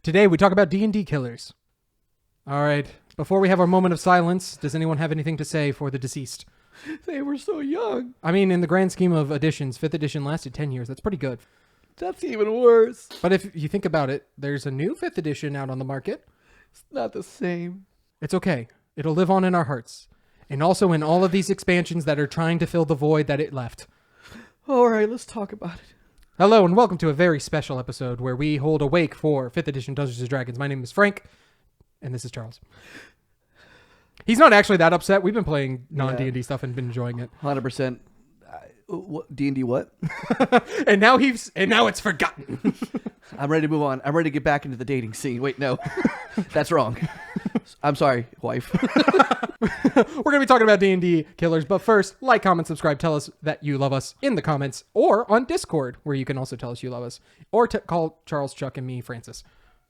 Today we talk about D&D Killers. All right. Before we have our moment of silence, does anyone have anything to say for the deceased? They were so young. I mean, in the grand scheme of editions, 5th edition lasted 10 years. That's pretty good. That's even worse. But if you think about it, there's a new 5th edition out on the market. It's not the same. It's okay. It'll live on in our hearts. And also in all of these expansions that are trying to fill the void that it left. All right, let's talk about it. Hello and welcome to a very special episode where we hold a wake for 5th edition Dungeons & Dragons. My name is Frank, and this is Charles. He's not actually that upset. We've been playing non-D&D stuff and been enjoying it. 100%. D&D what? and now it's forgotten. I'm ready to move on. I'm ready to get back into the dating scene. Wait, no. That's wrong. I'm sorry, wife. We're going to be talking about D&D Killers, but first, like, comment, subscribe, tell us that you love us in the comments, or on Discord, where you can also tell us you love us, or call Charles, Chuck, and me, Francis.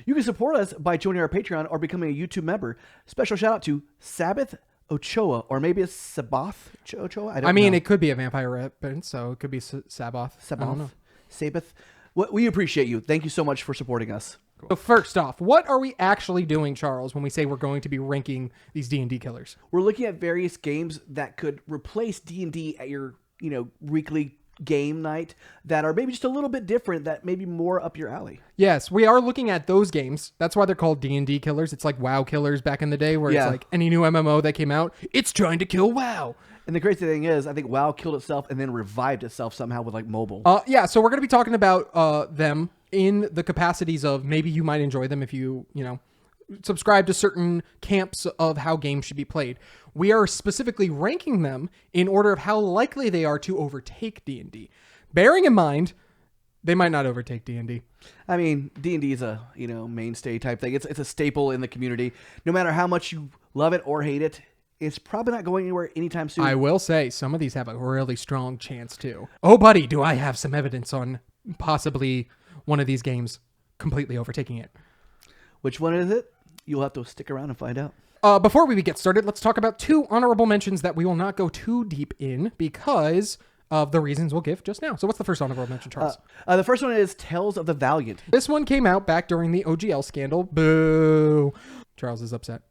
You can support us by joining our Patreon or becoming a YouTube member. Special shout out to Sabbath Ochoa, or maybe it's Sabath Ochoa. I don't know. It could be a vampire reference, so it could be Sabath. I don't know. Sabath. We appreciate you. Thank you so much for supporting us. So first off, what are we actually doing, Charles, when we say we're going to be ranking these D&D Killers? We're looking at various games that could replace D&D at your, weekly game night that are maybe just a little bit different, that maybe more up your alley. Yes, we are looking at those games. That's why they're called D&D Killers. It's like WoW Killers back in the day, where it's like any new MMO that came out, it's trying to kill WoW. And the crazy thing is, I think WoW killed itself and then revived itself somehow with like mobile. So we're going to be talking about them in the capacities of maybe you might enjoy them if you subscribe to certain camps of how games should be played. We are specifically ranking them in order of how likely they are to overtake D&D. Bearing in mind, they might not overtake D&D. I mean, D&D is a, mainstay type thing. It's a staple in the community. No matter how much you love it or hate it, it's probably not going anywhere anytime soon. I will say some of these have a really strong chance too. Oh, buddy, do I have some evidence on possibly one of these games completely overtaking it. Which one is it? You'll have to stick around and find out. Before we get started, let's talk about two honorable mentions that we will not go too deep in because of the reasons we'll give just now. So what's the first honorable mention, Charles? The first one is Tales of the Valiant. This one came out back during the OGL scandal. Boo. Charles is upset.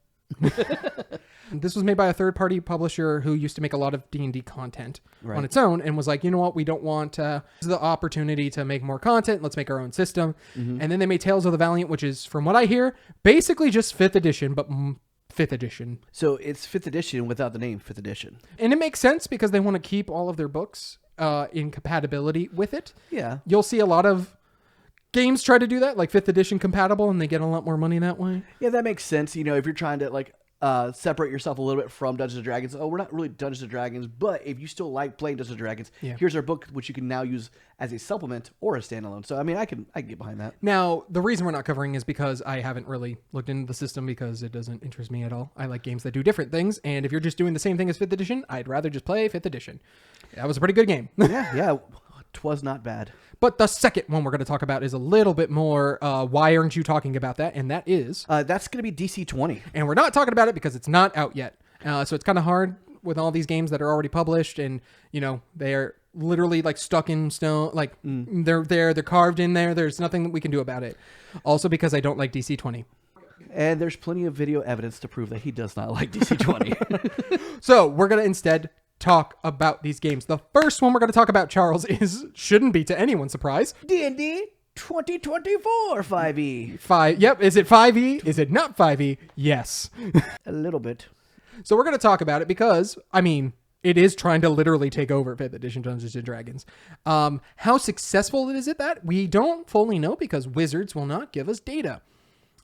This was made by a third-party publisher who used to make a lot of D&D content on its own and was like, you know what, we don't want the opportunity to make more content. Let's make our own system. Mm-hmm. And then they made Tales of the Valiant, which is, from what I hear, basically just 5th edition, but 5th edition. So it's 5th edition without the name 5th edition. And it makes sense because they want to keep all of their books in compatibility with it. Yeah. You'll see a lot of games try to do that, like 5th edition compatible, and they get a lot more money that way. Yeah, that makes sense. If you're trying to separate yourself a little bit from Dungeons & Dragons. Oh, we're not really Dungeons & Dragons, but if you still like playing Dungeons & Dragons, here's our book, which you can now use as a supplement or a standalone. So, I mean, I can get behind that. Now, the reason we're not covering is because I haven't really looked into the system because it doesn't interest me at all. I like games that do different things, and if you're just doing the same thing as 5th edition, I'd rather just play 5th edition. That was a pretty good game. Yeah. Twas not bad. But the second one we're going to talk about is a little bit more, why aren't you talking about that? And that is... that's going to be DC 20. And we're not talking about it because it's not out yet. So it's kind of hard with all these games that are already published and, they're literally like stuck in stone. Like they're carved in there. There's nothing that we can do about it. Also because I don't like DC 20. And there's plenty of video evidence to prove that he does not like DC 20. So we're going to instead talk about these games. The first one we're going to talk about, Charles, shouldn't be to anyone's surprise, D&D 2024 5e. Yep. Is it 5e? Is it not 5e? Yes. A little bit. So we're going to talk about it because, it is trying to literally take over 5th edition Dungeons & Dragons. How successful is it that? We don't fully know because Wizards will not give us data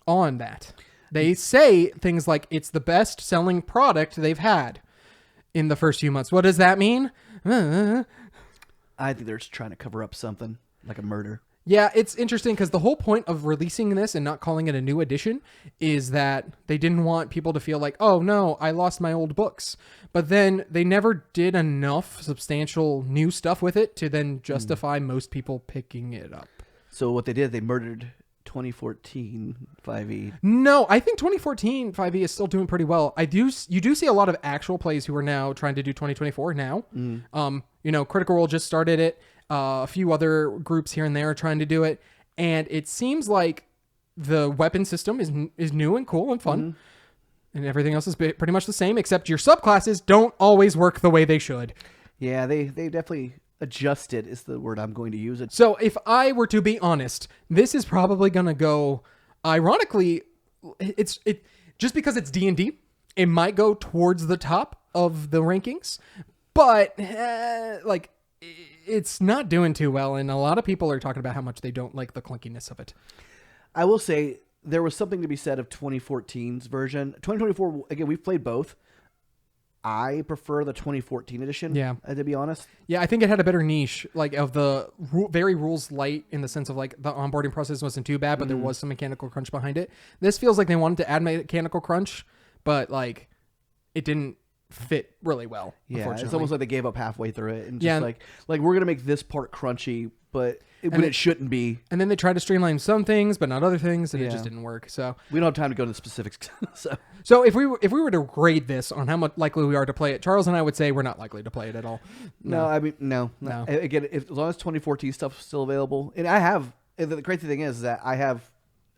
on that. They say things like it's the best selling product they've had in the first few months. What does that mean? I think they're just trying to cover up something, like a murder. Yeah, it's interesting because the whole point of releasing this and not calling it a new edition is that they didn't want people to feel like, oh no, I lost my old books. But then they never did enough substantial new stuff with it to then justify most people picking it up. So what they did, they murdered 2014 5e. No, I think 2014 5e is still doing pretty well. You do see a lot of actual plays who are now trying to do 2024 now. Critical Role just started it. A few other groups here and there are trying to do it. And it seems like the weapon system is new and cool and fun. And everything else is pretty much the same, except your subclasses don't always work the way they should. Yeah, they definitely adjusted is the word I'm going to use. So if I were to be honest, this is probably going to go, ironically, it just because it's D&D, it might go towards the top of the rankings, but like it's not doing too well. And a lot of people are talking about how much they don't like the clunkiness of it. I will say there was something to be said of 2014's version. 2024, again, we've played both. I prefer the 2014 edition, to be honest. Yeah, I think it had a better niche, like of the very rules light in the sense of like the onboarding process wasn't too bad, but there was some mechanical crunch behind it. This feels like they wanted to add mechanical crunch, but like it didn't fit really well. Yeah, it's almost like they gave up halfway through it and just like we're going to make this part crunchy, but it shouldn't be. And then they tried to streamline some things, but not other things, and it just didn't work. So we don't have time to go into the specifics. So if we were to grade this on how much likely we are to play it, Charles and I would say we're not likely to play it at all. No, I mean no. Again, as long as 2014 stuff is still available, and I have. The crazy thing is that I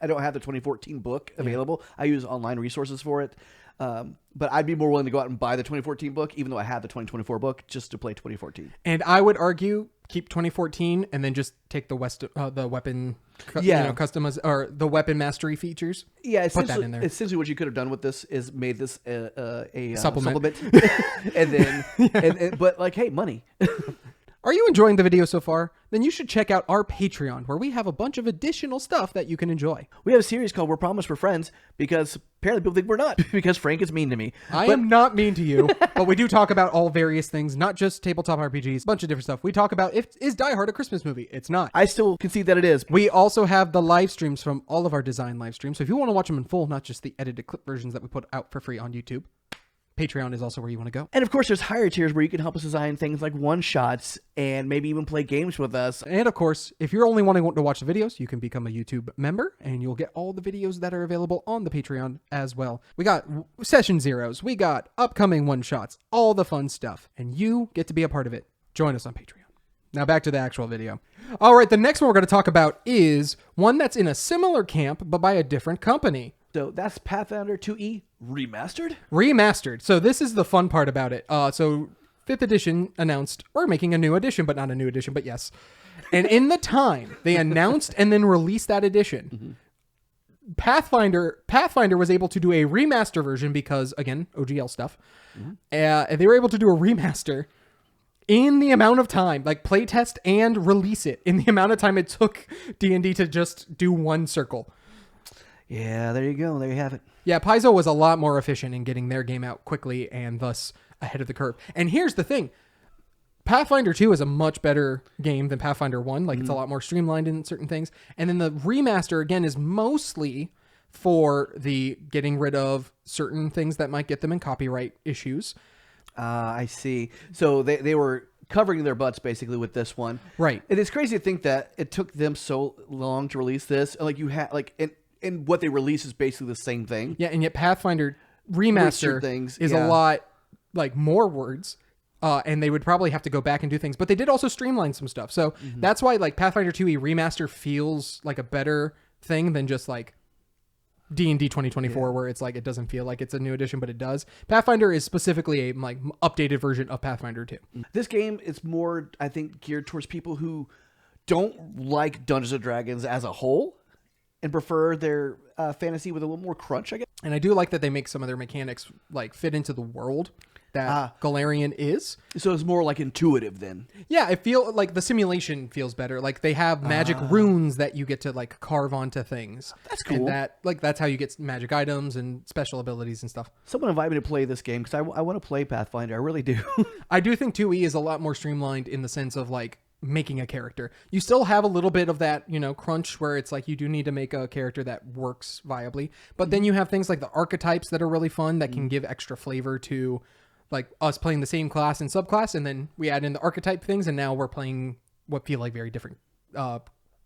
don't have the 2014 book available. I use online resources for it. But I'd be more willing to go out and buy the 2014 book, even though I have the 2024 book, just to play 2014. And I would argue keep 2014 and then just take the weapon, customize or the weapon mastery features. Yeah, put that in there. Essentially, what you could have done with this is made this a supplement, and then, but like, hey, money. Are you enjoying the video so far? Then you should check out our Patreon, where we have a bunch of additional stuff that you can enjoy. We have a series called We're Promised We're Friends, because apparently people think we're not, because Frank is mean to me. I am not mean to you, but we do talk about all various things, not just tabletop RPGs, a bunch of different stuff. We talk about, is Die Hard a Christmas movie? It's not. I still concede that it is. We also have the live streams from all of our design live streams. So if you want to watch them in full, not just the edited clip versions that we put out for free on YouTube, Patreon is also where you want to go. And of course, there's higher tiers where you can help us design things like one-shots and maybe even play games with us. And of course, if you're only wanting to watch the videos, you can become a YouTube member and you'll get all the videos that are available on the Patreon as well. We got session zeros, we got upcoming one-shots, all the fun stuff, and you get to be a part of it. Join us on Patreon. Now back to the actual video. All right, the next one we're going to talk about is one that's in a similar camp, but by a different company. So that's Pathfinder 2E Remastered? Remastered. So this is the fun part about it. So 5th edition announced, we're making a new edition, but not a new edition, but yes. And in the time they announced and then released that edition, Pathfinder was able to do a remaster version because, again, OGL stuff. They were able to do a remaster in the amount of time, like playtest and release it, in the amount of time it took D&D to just do one circle. Yeah, there you go. There you have it. Yeah, Paizo was a lot more efficient in getting their game out quickly and thus ahead of the curve. And here's the thing. Pathfinder 2 is a much better game than Pathfinder 1. Like, it's a lot more streamlined in certain things. And then the remaster, again, is mostly for the getting rid of certain things that might get them in copyright issues. I see. So they were covering their butts basically with this one. Right. It is crazy to think that it took them so long to release this. Like, you had, like... And what they release is basically the same thing. Yeah, and yet Pathfinder Remaster is a lot like more words, and they would probably have to go back and do things. But they did also streamline some stuff. So that's why like Pathfinder 2e Remaster feels like a better thing than just like D&D 2024, where it's like it doesn't feel like it's a new edition, but it does. Pathfinder is specifically a like updated version of Pathfinder 2. This game is more, I think, geared towards people who don't like Dungeons and Dragons as a whole, and prefer their fantasy with a little more crunch, I guess. And I do like that they make some of their mechanics like fit into the world that Galarian is. So it's more like intuitive then. Yeah, I feel like the simulation feels better. Like they have magic runes that you get to like carve onto things. That's cool. And that's how you get magic items and special abilities and stuff. Someone invited me to play this game because I want to play Pathfinder. I really do. I do think 2E is a lot more streamlined in the sense of like making a character. You still have a little bit of that, crunch where it's like you do need to make a character that works viably. But then you have things like the archetypes that are really fun that can give extra flavor to like us playing the same class and subclass. And then we add in the archetype things and now we're playing what feel like very different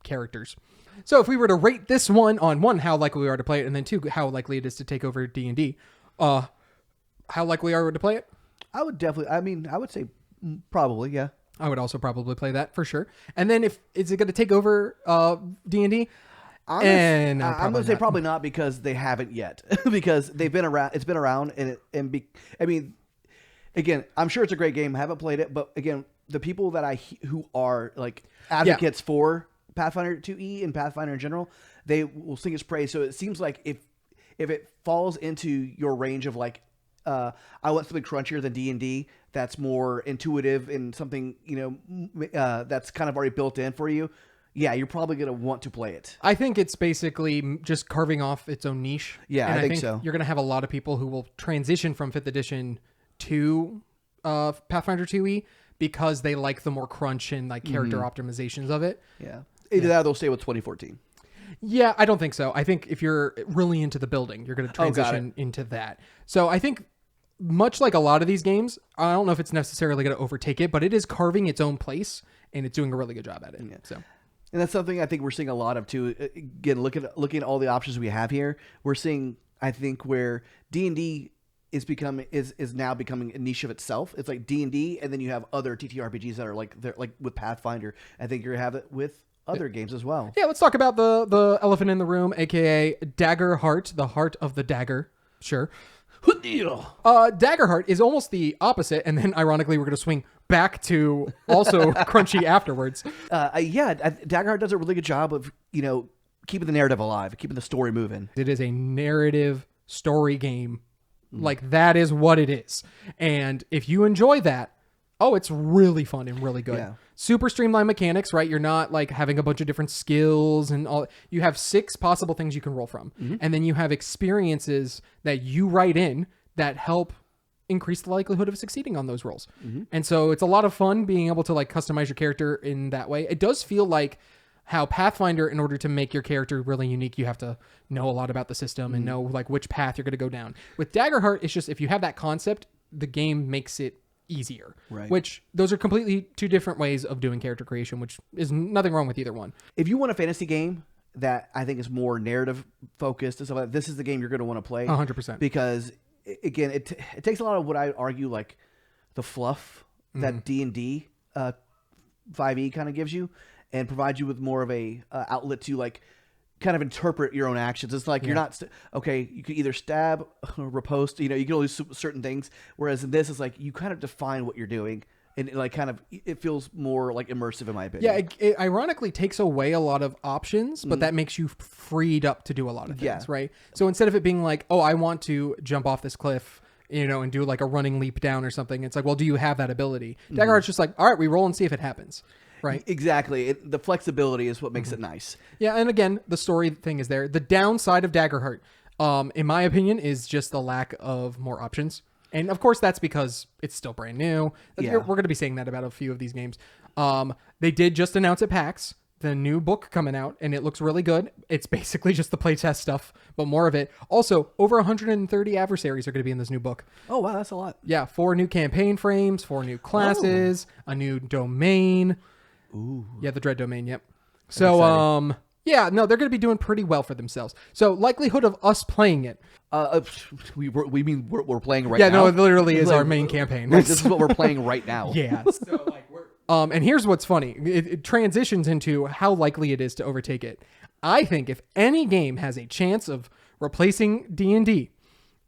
characters. So if we were to rate this one on 1, how likely we are to play it, and then 2, how likely it is to take over D&D, how likely are we to play it? I would definitely, I would say probably, yeah. I would also probably play that for sure. And then is it going to take over D&D? I'm gonna say probably not because they haven't yet because they've been around. It's been around, I mean, again, I'm sure it's a great game. I haven't played it, but again, the people that who are like advocates for Pathfinder 2E and Pathfinder in general, they will sing its praise. So it seems like if it falls into your range of like, I want something crunchier than D&D that's more intuitive and something that's kind of already built in for you. Yeah, you're probably going to want to play it. I think it's basically just carving off its own niche. Yeah, and I think so. You're going to have a lot of people who will transition from 5th edition to Pathfinder 2E because they like the more crunch and like character optimizations of it. Yeah. Either that or they'll stay with 2014. Yeah, I don't think so. I think if you're really into the building, you're going to transition into that. So I think much like a lot of these games, I don't know if it's necessarily going to overtake it, but it is carving its own place and it's doing a really good job at it. Yeah. So. And that's something I think we're seeing a lot of too. Again, looking at all the options we have here, we're seeing, I think, where D&D is now becoming a niche of itself. It's like D&D, and then you have other TTRPGs that are like with Pathfinder. I think you're gonna have it with other games as well. Yeah, let's talk about the elephant in the room, aka Dagger Heart, the heart of the dagger. Sure. Dagger Heart is almost the opposite, and then ironically, we're gonna swing back to also crunchy afterwards. Dagger Heart does a really good job of keeping the narrative alive, keeping the story moving. It is a narrative story game. Like that is what it is. And if you enjoy that, it's really fun and really good. Yeah. Super streamlined mechanics, right? You're not like having a bunch of different skills and all. You have 6 possible things you can roll from. Mm-hmm. And then you have experiences that you write in that help increase the likelihood of succeeding on those rolls. Mm-hmm. And so it's a lot of fun being able to like customize your character in that way. It does feel like how Pathfinder, in order to make your character really unique, you have to know a lot about the system and know like which path you're going to go down. With Daggerheart, it's just if you have that concept, the game makes it easier. Right. Which those are completely 2 different ways of doing character creation, which is nothing wrong with either one. If you want a fantasy game that I think is more narrative focused and stuff like that, this is the game you're going to want to play. 100%. Because again, it takes a lot of what I argue like the fluff that D&D 5e kind of gives you, and provide you with more of a outlet to like kind of interpret your own actions. It's like you're not you can either stab or riposte. You can only do certain things. Whereas in this, it's like you kind of define what you're doing, and it feels more like immersive in my opinion. Yeah, it ironically takes away a lot of options, but that makes you freed up to do a lot of things, right? So instead of it being like, I want to jump off this cliff, and do like a running leap down or something, it's like, well, do you have that ability? Daggerheart's just like, all right, we roll and see if it happens. Right. Exactly. The flexibility is what makes it nice. Yeah, and again, the story thing is there. The downside of Daggerheart, in my opinion, is just the lack of more options. And of course, that's because it's still brand new. Yeah. We're going to be saying that about a few of these games. They did just announce at PAX the new book coming out, and it looks really good. It's basically just the playtest stuff, but more of it. Also, over 130 adversaries are going to be in this new book. Oh, wow, that's a lot. Yeah, 4 new campaign frames, 4 new classes, a new domain. Ooh. Yeah, the Dread domain, yep. So, they're going to be doing pretty well for themselves. So, likelihood of us playing it. We mean we're playing right now? Yeah, no, it literally is our main campaign. This is what we're playing right now. Yeah. So, and here's what's funny. It transitions into how likely it is to overtake it. I think if any game has a chance of replacing D&D,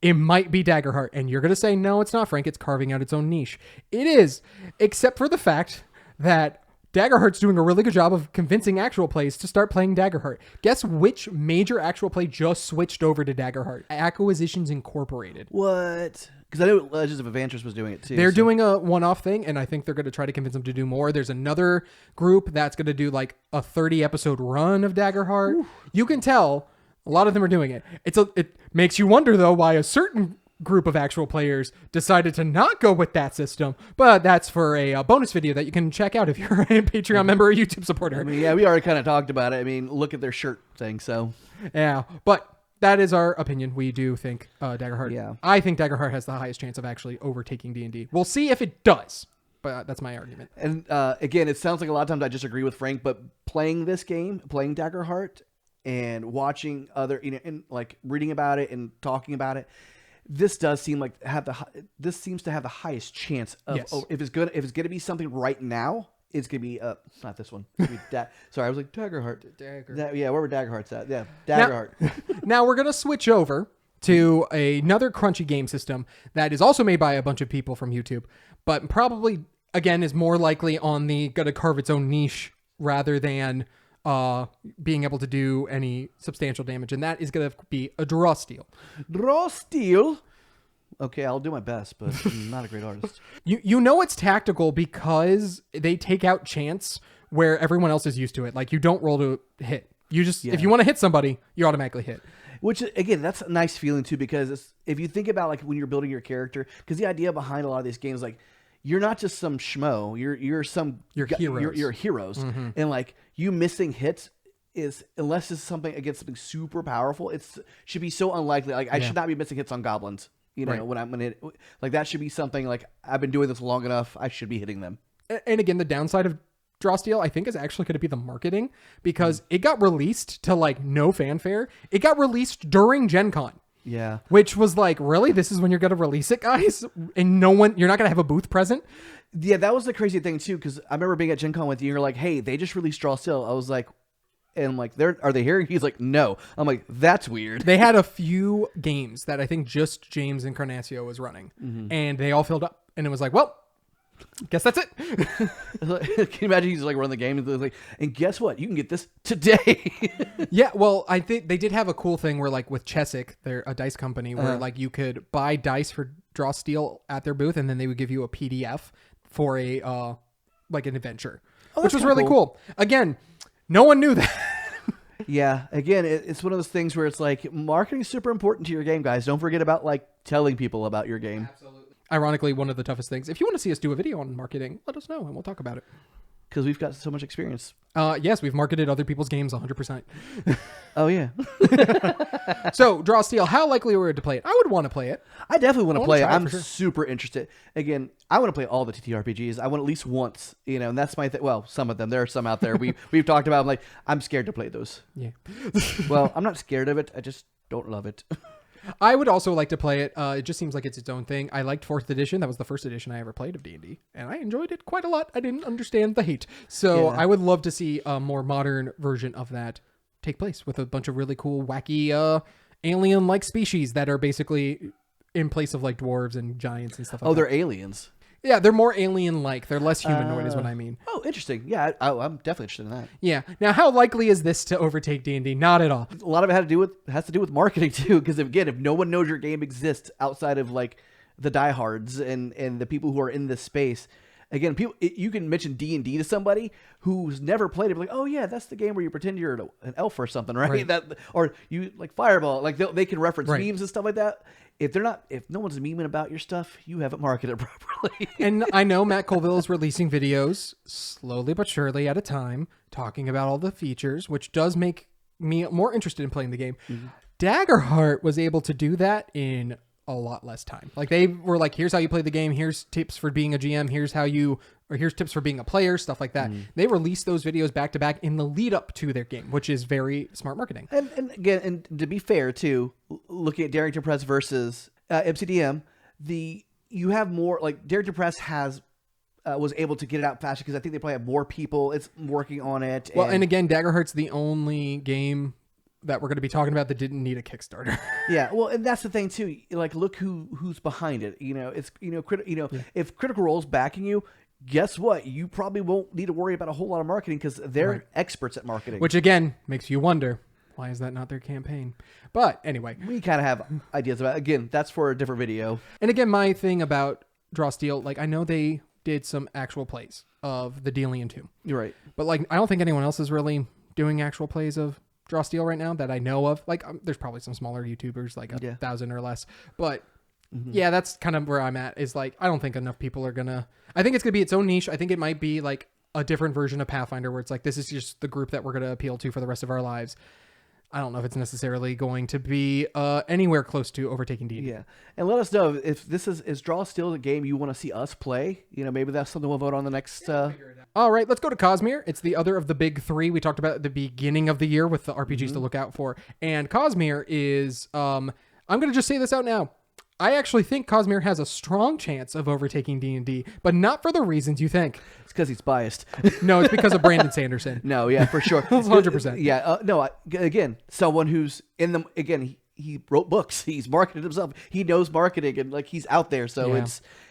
it might be Daggerheart. And you're going to say, no, it's not, Frank. It's carving out its own niche. It is, except for the fact that Daggerheart's doing a really good job of convincing actual plays to start playing Daggerheart. Guess which major actual play just switched over to Daggerheart? Acquisitions Incorporated. What? Because I know Legends of Adventures was doing it too. They're doing a one-off thing, and I think they're going to try to convince them to do more. There's another group that's going to do like a 30-episode run of Daggerheart. Ooh. You can tell a lot of them are doing it. It makes you wonder, though, why a certain group of actual players decided to not go with that system, but that's for a bonus video that you can check out if you're a Patreon member or YouTube supporter. I mean, yeah, we already kind of talked about it. I mean, look at their shirt thing. So yeah, but that is our opinion. We do think Daggerheart. Yeah, I think Daggerheart has the highest chance of actually overtaking D&D. We'll see if it does, but that's my argument. And again, it sounds like a lot of times I disagree with Frank, but playing this game, playing Daggerheart, and watching other, and like reading about it and talking about it, this does seem like this seems to have the highest chance of if it's going to be something right now, it's gonna be not this one. It's gonna be sorry, I was like Daggerheart. Yeah, where were Daggerhearts at? Yeah, Daggerheart. Now we're gonna switch over to another crunchy game system that is also made by a bunch of people from YouTube, but probably again is more likely on the gonna carve its own niche rather than being able to do any substantial damage, and that is gonna be a draw steal. Draw steal. Okay, I'll do my best, but I'm not a great artist. You know it's tactical because they take out chance where everyone else is used to it. Like, you don't roll to hit. You just if you want to hit somebody, you automatically hit. Which, again, that's a nice feeling too, because if you think about like when you're building your character, because the idea behind a lot of these games, like, you're not just some schmo. You're heroes. You're heroes, and like you missing hits is, unless it's something against something super powerful, it's should be so unlikely. Like, I should not be missing hits on goblins. You know, when I'm gonna like that should be something like I've been doing this long enough. I should be hitting them. And again, the downside of Draw Steal, I think, is actually going to be the marketing, because it got released to like no fanfare. It got released during Gen Con. Yeah. Which was like, really? This is when you're going to release it, guys? And you're not going to have a booth present? Yeah, that was the crazy thing too, because I remember being at Gen Con with you. You're like, hey, they just released Draw Steal. I was like, and like, are they here? He's like, no. I'm like, that's weird. They had a few games that I think just James Encarnacio was running, and they all filled up. And it was like, well, guess that's it. Can you imagine he's like running the game and like, and guess what? You can get this today. Yeah, well, I think they did have a cool thing where, like, with Chesic, they're a dice company, where like you could buy dice for Draw Steal at their booth, and then they would give you a PDF for a like an adventure, which was really cool. Again, no one knew that. Yeah, again, it's one of those things where it's like marketing is super important to your game, guys. Don't forget about like telling people about your game. Absolutely. Ironically, one of the toughest things. If you want to see us do a video on marketing, let us know and we'll talk about it. Because we've got so much experience. Yes, we've marketed other people's games 100%. Oh, yeah. So, Draw Steal, how likely were you to play it? I would want to play it. I definitely want to play it. I'm super interested. Again, I want to play all the TTRPGs. I want at least once, you know, and that's my thing. Well, some of them. There are some out there. We've talked about, like, I'm scared to play those. Yeah. Well, I'm not scared of it. I just don't love it. I would also like to play it. It just seems like it's its own thing. I liked 4th edition. That was the first edition I ever played of D&D, and I enjoyed it quite a lot. I didn't understand the hate. So I would love to see a more modern version of that take place with a bunch of really cool, wacky, alien-like species that are basically in place of like dwarves and giants and stuff like that. Oh, they're aliens. Yeah, they're more alien-like. They're less humanoid is what I mean. Oh, interesting. Yeah, I'm definitely interested in that. Yeah. Now, how likely is this to overtake D&D? Not at all. A lot of it has to do with marketing too, because again, if no one knows your game exists outside of like the diehards and the people who are in this space, again, you can mention D&D to somebody who's never played it, like, oh yeah, that's the game where you pretend you're an elf or something, right? That, or you like Fireball, like they can reference memes and stuff like that. If no one's memeing about your stuff, you haven't marketed properly. And I know Matt Colville is releasing videos slowly but surely at a time, talking about all the features, which does make me more interested in playing the game. Daggerheart was able to do that in a lot less time. Like, they were like, here's how you play the game, here's tips for being a GM, here's tips for being a player, stuff like that. They released those videos back to back in the lead up to their game, which is very smart marketing. And again, and to be fair too, looking at Darrington Press versus MCDM, you have more, like, Darrington Press was able to get it out faster because I think they probably have more people working on it. Well, and again, Daggerheart's the only game that we're going to be talking about that didn't need a Kickstarter. Yeah, well, and that's the thing too. Like, look who's behind it. You know, it's if Critical Role's backing you, guess what? You probably won't need to worry about a whole lot of marketing because they're experts at marketing. Which again makes you wonder, why is that not their campaign? But anyway, we kind of have ideas about it. Again, that's for a different video. And again, my thing about Draw Steal, like, I know they did some actual plays of the Delian Tomb. You're right, but like, I don't think anyone else is really doing actual plays of Draw Steal right now that I know of. Like, there's probably some smaller YouTubers, like 1,000 or less. But yeah, that's kind of where I'm at, is like, I don't think enough people are gonna. I think it's gonna be its own niche. I think it might be like a different version of Pathfinder, where it's like, this is just the group that we're gonna appeal to for the rest of our lives. I don't know if it's necessarily going to be anywhere close to overtaking D&D. Yeah, and let us know if this is Draw Steal the game you want to see us play. You know, maybe that's something we'll vote on the next. All right, let's go to Cosmere. It's the other of the big three we talked about at the beginning of the year with the RPGs to look out for. And Cosmere is, I'm going to just say this out now. I actually think Cosmere has a strong chance of overtaking D&D, but not for the reasons you think. It's because he's biased. No, it's because of Brandon Sanderson. No, yeah, for sure. 100%. Yeah, no, again, someone who's in the, again, he wrote books. He's marketed himself. He knows marketing and like he's out there. So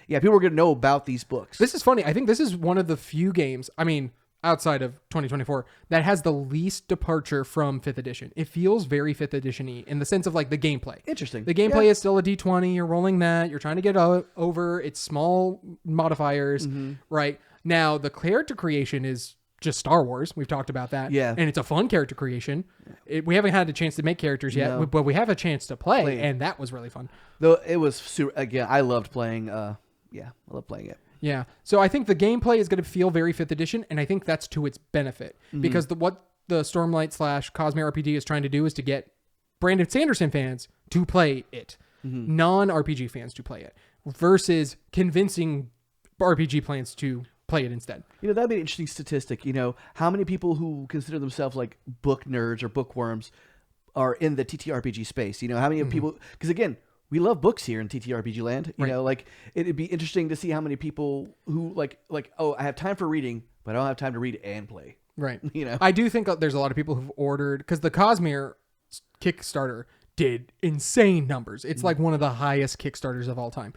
people are going to know about these books. This is funny. I think this is one of the few games, I mean, outside of 2024, that has the least departure from 5th edition. It feels very 5th edition-y in the sense of like the gameplay. Interesting. The gameplay is still a D20. You're rolling that. You're trying to get over. It's small modifiers, right? Now, the character creation is just Star Wars. We've talked about that. Yeah. And it's a fun character creation. We haven't had a chance to make characters yet, but we have a chance to play, and that was really fun. Though it was super, again, I loved playing, I love playing it. Yeah. So I think the gameplay is going to feel very 5th edition, and I think that's to its benefit. Because what the Stormlight / Cosmere RPG is trying to do is to get Brandon Sanderson fans to play it. Non-RPG fans to play it. Versus convincing RPG fans to play it instead. That'd be an interesting statistic. How many people who consider themselves like book nerds or bookworms are in the TTRPG space? How many people... Because again... We love books here in TTRPG land. Like it'd be interesting to see how many people who like, oh, I have time for reading, but I don't have time to read and play. Right. I do think there's a lot of people who've ordered, because the Cosmere Kickstarter did insane numbers. It's like one of the highest Kickstarters of all time.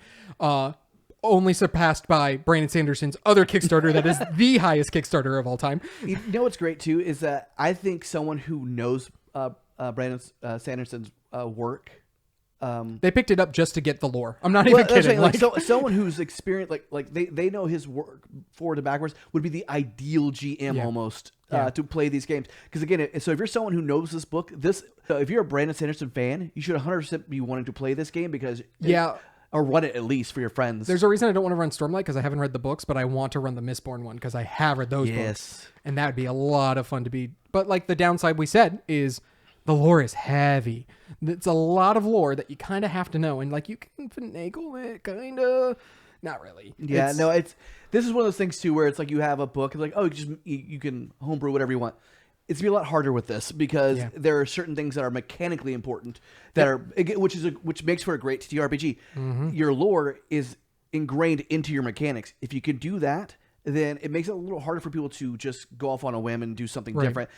Only surpassed by Brandon Sanderson's other Kickstarter that is the highest Kickstarter of all time. What's great too is that I think someone who knows Brandon Sanderson's work, they picked it up just to get the lore. I'm not even kidding. Someone who's experienced, like they know his work forward and backwards, would be the ideal GM almost to play these games. Because again, so if you're someone who knows this book, if you're a Brandon Sanderson fan, you should 100% be wanting to play this game because or run it at least for your friends. There's a reason I don't want to run Stormlight, because I haven't read the books, but I want to run the Mistborn one because I have read those books, and that would be a lot of fun to be. But like the downside we said is, the lore is heavy. It's a lot of lore that you kind of have to know. And like you can finagle it, kind of. Not really. Yeah, this is one of those things too where it's like you have a book. It's like, oh, you can homebrew whatever you want. It's going to be a lot harder with this because there are certain things that are mechanically important that are, which makes for a great TTRPG. Your lore is ingrained into your mechanics. If you can do that, then it makes it a little harder for people to just go off on a whim and do something different.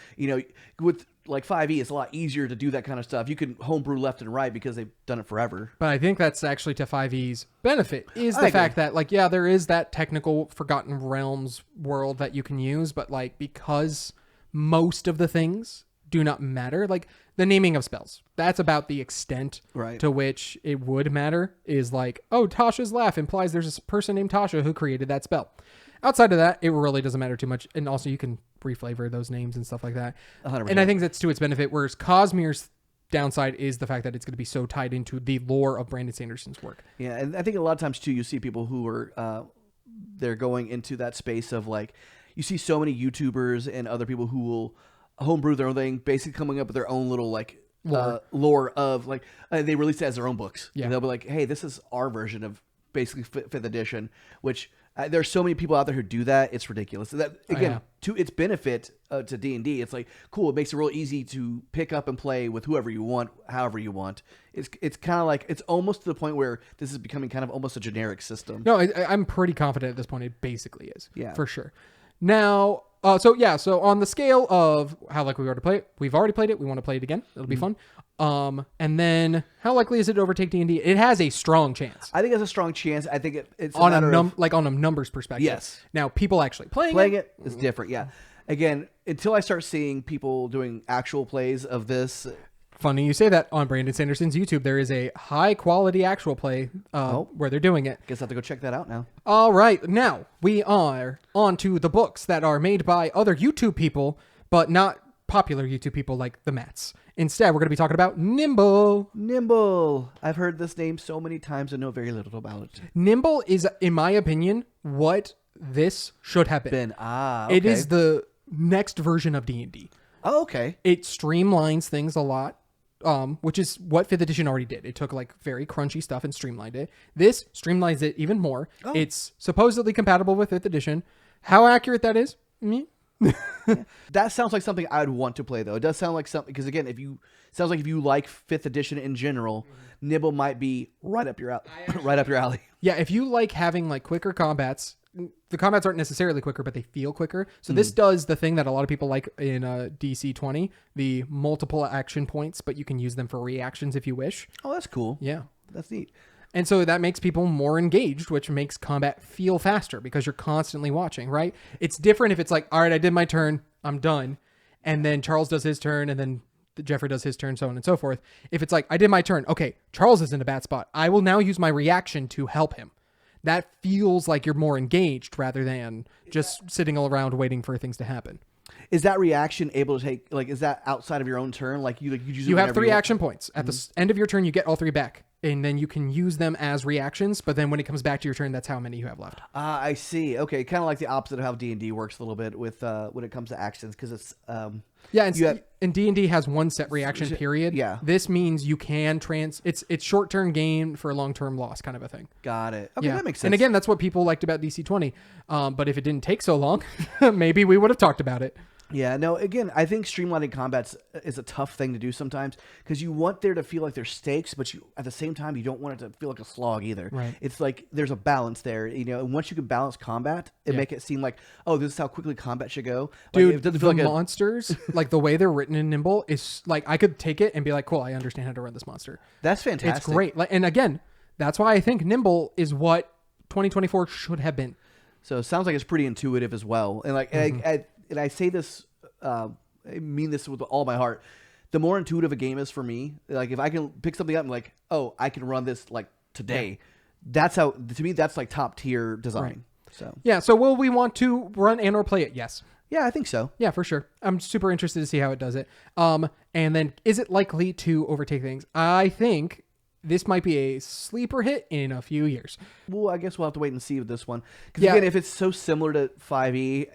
With like 5e, it's a lot easier to do that kind of stuff. You can homebrew left and right because they've done it forever. But I think that's actually to 5e's benefit, is the fact that, like, there is that technical Forgotten Realms world that you can use, but like, because most of the things do not matter, like the naming of spells, that's about the extent to which it would matter, is like, oh, Tasha's laugh implies there's a person named Tasha who created that spell. Outside of that, it really doesn't matter too much. And also you can reflavor those names and stuff like that. 100%. And I think that's to its benefit, whereas Cosmere's downside is the fact that it's going to be so tied into the lore of Brandon Sanderson's work. Yeah, and I think a lot of times too, you see people who are they're going into that space of like, you see so many YouTubers and other people who will homebrew their own thing, basically coming up with their own little like lore of like, they release it as their own books. Yeah. And they'll be like, hey, this is our version of basically 5th edition, which there's so many people out there who do that. It's ridiculous. That again, to its benefit to D&D, it's like cool. It makes it real easy to pick up and play with whoever you want, however you want. It's kind of like, it's almost to the point where this is becoming kind of almost a generic system. No, I'm pretty confident at this point it basically is. Yeah, for sure. Now, so on the scale of how likely we are to play it, we've already played it. We want to play it again. It'll be fun. And then how likely is it to overtake D&D? It has a strong chance. I think it's a strong chance. I think it's on on a numbers perspective. Yes. Now, people actually playing it is different. Yeah. Again, until I start seeing people doing actual plays of this. Funny you say that. On Brandon Sanderson's YouTube, there is a high quality actual play where they're doing it. Guess I have to go check that out now. All right. Now we are on to the books that are made by other YouTube people, but not popular YouTube people like the Mats. Instead, we're going to be talking about Nimble. Nimble. I've heard this name so many times and know very little about it. Nimble is, in my opinion, what this should have been. Okay. It is the next version of D&D. Oh, okay. It streamlines things a lot, which is what 5th edition already did. It took like very crunchy stuff and streamlined it. This streamlines it even more. Oh. It's supposedly compatible with 5th edition. How accurate that is, That sounds like something I'd want to play, though. It does sound like something, because again, if you like 5th edition in general, Nibble might be right up your alley. Yeah, if you like having like quicker combats, the combats aren't necessarily quicker, but they feel quicker. So this does the thing that a lot of people like in DC 20, the multiple action points, but you can use them for reactions if you wish. Oh, that's cool. Yeah. That's neat. And so that makes people more engaged, which makes combat feel faster because you're constantly watching, right? It's different if it's like, all right, I did my turn, I'm done. And then Charles does his turn, and then Jeffrey does his turn, so on and so forth. If it's like, I did my turn, okay, Charles is in a bad spot. I will now use my reaction to help him. That feels like you're more engaged rather than just sitting around waiting for things to happen. Is that reaction able to take, like, is that outside of your own turn? Like you use it you have 3 action points. At the end of your turn, you get all 3 back. And then you can use them as reactions, but then when it comes back to your turn, that's how many you have left. I see. Okay, kind of like the opposite of how D&D works a little bit with when it comes to actions, because it's and D&D has one set reaction period. Yeah, this means you can it's short-term gain for long-term loss kind of a thing. Got it. Okay, that makes sense. And again, that's what people liked about DC 20. But if it didn't take so long, maybe we would have talked about it. Yeah, no, again, I think streamlining combats is a tough thing to do sometimes, because you want there to feel like there's stakes, but you at the same time, you don't want it to feel like a slog either. Right. It's like there's a balance there, and once you can balance combat, make it seem like, oh, this is how quickly combat should go. Dude, like, it doesn't feel like monsters, like the way they're written in Nimble is like, I could take it and be like, cool, I understand how to run this monster. That's fantastic. It's great. And again, that's why I think Nimble is what 2024 should have been. So it sounds like it's pretty intuitive as well. And like, and I say this, I mean this with all my heart. The more intuitive a game is for me, like if I can pick something up and like, oh, I can run this like today. That's how, to me, that's like top tier design. Right. So yeah. So will we want to run and or play it? Yes. Yeah, I think so. Yeah, for sure. I'm super interested to see how it does it. And then is it likely to overtake things? I think this might be a sleeper hit in a few years. Well, I guess we'll have to wait and see with this one. Because again, if it's so similar to 5e,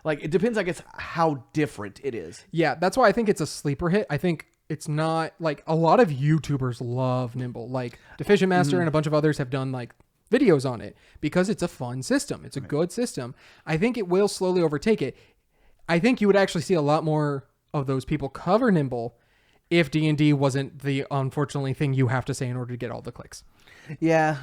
it depends, I guess, how different it is. Yeah, that's why I think it's a sleeper hit. I think it's not like a lot of YouTubers love Nimble. Like Deficient Master and a bunch of others have done like videos on it because it's a fun system. It's a good system. I think it will slowly overtake it. I think you would actually see a lot more of those people cover Nimble if D&D wasn't the unfortunately thing you have to say in order to get all the clicks. Yeah.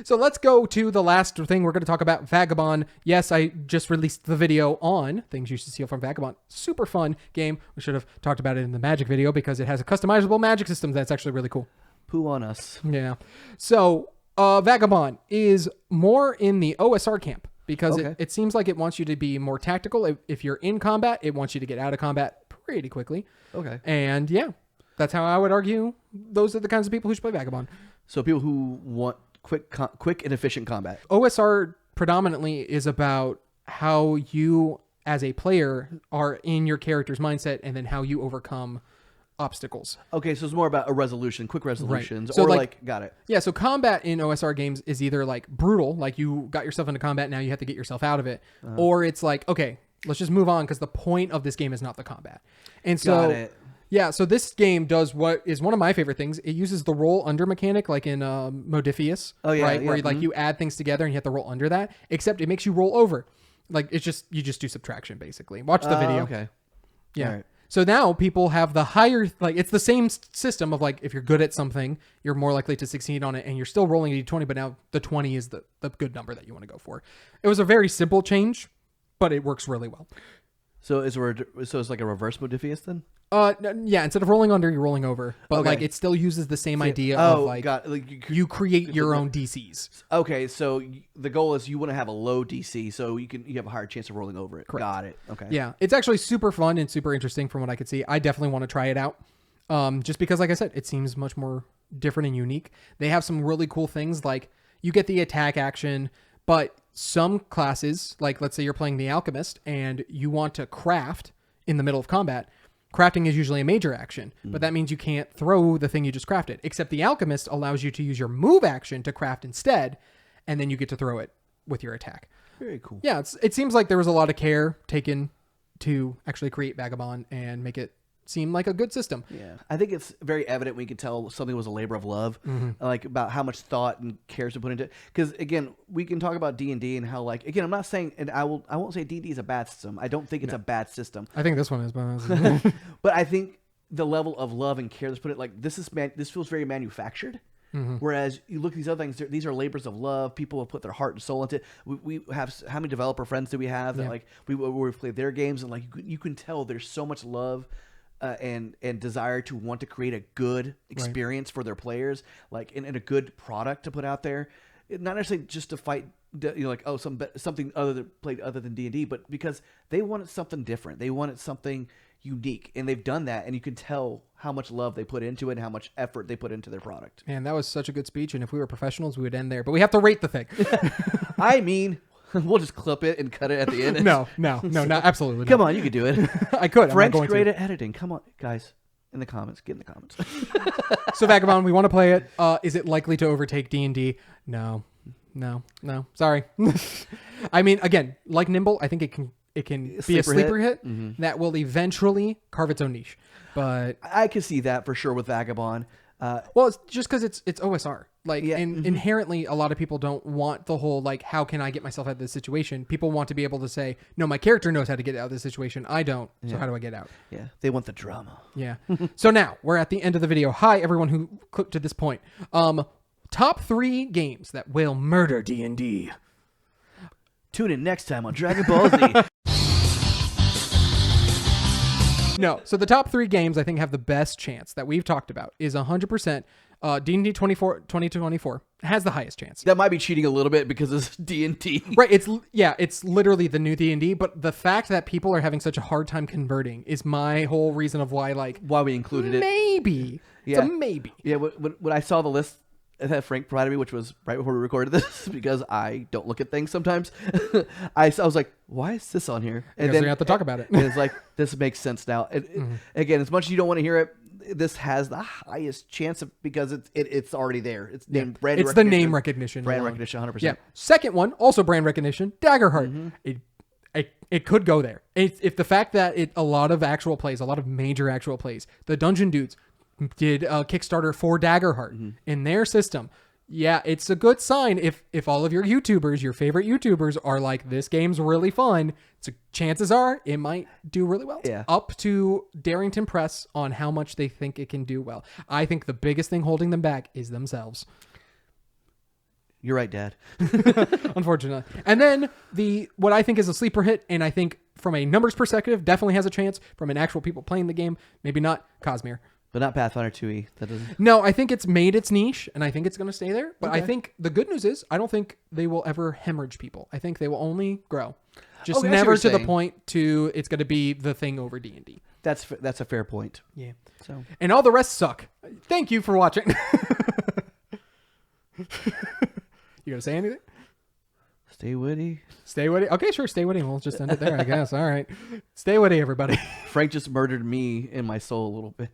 So let's go to the last thing we're going to talk about, Vagabond. Yes, I just released the video on things you should steal from Vagabond. Super fun game. We should have talked about it in the Magic video because it has a customizable magic system that's actually really cool. Poo on us. Yeah. So Vagabond is more in the OSR camp because it seems like it wants you to be more tactical. If you're in combat, it wants you to get out of combat pretty quickly. Okay. And yeah, that's how I would argue those are the kinds of people who should play Vagabond. So people who want quick and efficient combat. OSR predominantly is about how you as a player are in your character's mindset and then how you overcome obstacles. Okay, so it's more about quick resolutions. Right. So like, got it. Yeah, so combat in OSR games is either like brutal, like you got yourself into combat, now you have to get yourself out of it, or it's like, okay, let's just move on because the point of this game is not the combat. And so, got it. Yeah, so this game does what is one of my favorite things. It uses the roll under mechanic, like in Modifius, right? Where like you add things together and you have to roll under that, except it makes you roll over. Like you just do subtraction basically. Watch the video. Okay. Yeah. All right. So now people have the higher, like it's the same system of like if you're good at something, you're more likely to succeed on it, and you're still rolling a d20, but now the 20 is the good number that you want to go for. It was a very simple change, but it works really well. So it's like a reverse Modifius then? Yeah, instead of rolling under, you're rolling over. But like it still uses the same idea of like, you create your own DCs. Okay, so the goal is you want to have a low DC so you have a higher chance of rolling over it. Correct. Got it. Okay. Yeah, it's actually super fun and super interesting from what I could see. I definitely want to try it out. Just because, like I said, it seems much more different and unique. They have some really cool things like you get the attack action, but some classes, like let's say you're playing the Alchemist and you want to craft in the middle of combat. Crafting is usually a major action, but that means you can't throw the thing you just crafted, except the Alchemist allows you to use your move action to craft instead, and then you get to throw it with your attack. Very cool. Yeah, it seems like there was a lot of care taken to actually create Vagabond and make it seemed like a good system. Yeah, I think it's very evident we could tell something was a labor of love, like about how much thought and cares to put into it. Because again, we can talk about D&D and how, like, again, I'm not saying, and I won't say D&D is a bad system. I don't think it's a bad system. I think this one is, but but I think the level of love and care that's put it, like, this feels very manufactured. Whereas you look at these other things, these are labors of love. People have put their heart and soul into it. We have, how many developer friends do we have that like we've played their games, and like you can tell there's so much love and desire to want to create a good experience for their players, like in a good product to put out there. Not necessarily just to fight, like, oh, something other than D&D, but because they wanted something different. They wanted something unique, and they've done that, and you can tell how much love they put into it and how much effort they put into their product. Man, that was such a good speech, and if we were professionals, we would end there, but we have to rate the thing. I mean, we'll just clip it and cut it at the end. No, absolutely not. Come on, you could do it. I could. Frank's great at editing. Come on, guys. In the comments. Get in the comments. So Vagabond, we want to play it. Is it likely to overtake D&D? No. Sorry. I mean, again, like Nimble, I think it can be a sleeper hit that will eventually carve its own niche. But I can see that for sure with Vagabond. Well, it's just because it's OSR. Like, inherently, a lot of people don't want the whole, like, how can I get myself out of this situation? People want to be able to say, no, my character knows how to get out of this situation. I don't. So how do I get out? Yeah. They want the drama. Yeah. So now we're at the end of the video. Hi, everyone who clicked to this point. Top 3 games that will murder D&D. Tune in next time on Dragon Ball Z. No, so the top 3 games I think have the best chance that we've talked about is 100% D&D 2024 has the highest chance. That might be cheating a little bit because it's D&D. Right, it's literally the new D&D, but the fact that people are having such a hard time converting is my whole reason of why we included it. Maybe. Yeah. It's a maybe. Yeah, when I saw the list that Frank provided me, which was right before we recorded this, because I don't look at things sometimes, I was like, why is this on here? And then we have to talk about it. And it's like, this makes sense now. Again, as much as you don't want to hear it, this has the highest chance of, because it's already there. It's named brand recognition. It's the name recognition. Brand recognition, 100%. Yeah. Second one, also brand recognition, Daggerheart. It could go there. If the fact that a lot of major actual plays, the Dungeon Dudes did a Kickstarter for Daggerheart in their system. Yeah, it's a good sign if all of your YouTubers, your favorite YouTubers, are like, this game's really fun. So chances are it might do really well. Yeah. Up to Darrington Press on how much they think it can do well. I think the biggest thing holding them back is themselves. You're right, Dad. Unfortunately. And then what I think is a sleeper hit, and I think from a numbers perspective definitely has a chance, from an actual people playing the game, maybe not, Cosmere. But not Pathfinder 2e. That doesn't. No, I think it's made its niche, and I think it's going to stay there. But I think the good news is I don't think they will ever hemorrhage people. I think they will only grow. Just never to the point to it's going to be the thing over D&D. That's a fair point. Yeah. So, and all the rest suck. Thank you for watching. You going to say anything? Stay witty. Stay witty. Okay, sure. Stay witty. We'll just end it there, I guess. All right. Stay witty, everybody. Frank just murdered me in my soul a little bit.